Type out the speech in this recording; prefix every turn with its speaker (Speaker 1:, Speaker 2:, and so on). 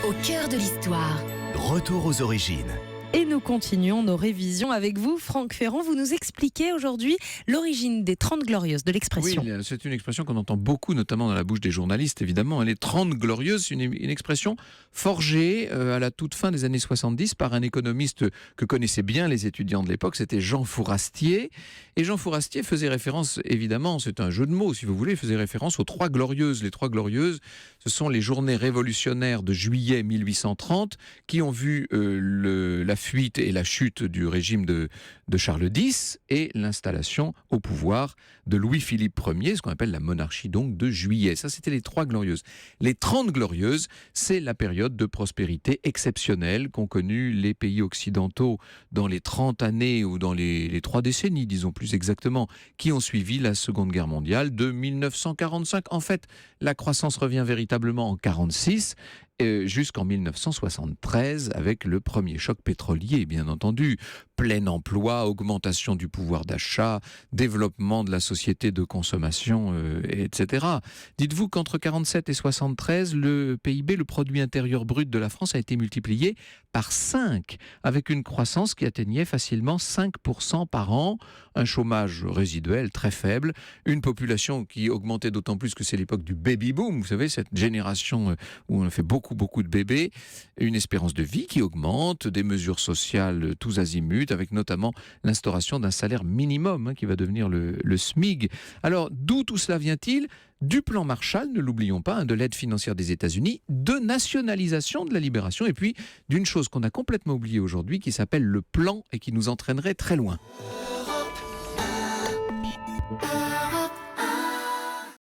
Speaker 1: au cœur de l'histoire.
Speaker 2: Retour aux origines.
Speaker 3: Et nous continuons nos révisions avec vous, Franck Ferrand. Vous nous expliquez aujourd'hui l'origine des 30 Glorieuses, de l'expression.
Speaker 4: Oui, c'est une expression qu'on entend beaucoup, notamment dans la bouche des journalistes, évidemment. Les 30 Glorieuses, c'est une expression forgée à la toute fin des années 70 par un économiste que connaissaient bien les étudiants de l'époque, c'était Jean Fourastier. Et Jean Fourastier faisait référence, évidemment, c'est un jeu de mots, si vous voulez, il faisait référence aux 3 Glorieuses. Les 3 Glorieuses, ce sont les journées révolutionnaires de juillet 1830 qui ont vu la fuite et la chute du régime de Charles X et l'installation au pouvoir de Louis-Philippe Ier, ce qu'on appelle la monarchie donc de juillet. Ça, c'était les 3 Glorieuses. Les 30 Glorieuses, c'est la période de prospérité exceptionnelle qu'ont connue les pays occidentaux dans les 30 années ou dans les 3 décennies, disons plus exactement, qui ont suivi la Seconde Guerre mondiale de 1945. En fait, la croissance revient véritablement en 1946 jusqu'en 1973 avec le premier choc pétrolier, bien entendu. Plein emploi, augmentation du pouvoir d'achat, développement de la société de consommation, etc. Dites-vous qu'entre 47 et 73, le PIB, le produit intérieur brut de la France, a été multiplié par 5, avec une croissance qui atteignait facilement 5% par an, un chômage résiduel très faible, une population qui augmentait d'autant plus que c'est l'époque du baby-boom, vous savez, cette génération où on a fait beaucoup de bébés, une espérance de vie qui augmente, des mesures sociales tous azimuts, avec notamment l'instauration d'un salaire minimum qui va devenir le SMIC. Alors, d'où tout cela vient-il ? Du plan Marshall, ne l'oublions pas, de l'aide financière des États-Unis, de nationalisation de la libération, et puis d'une chose qu'on a complètement oubliée aujourd'hui, qui s'appelle le plan et qui nous entraînerait très loin.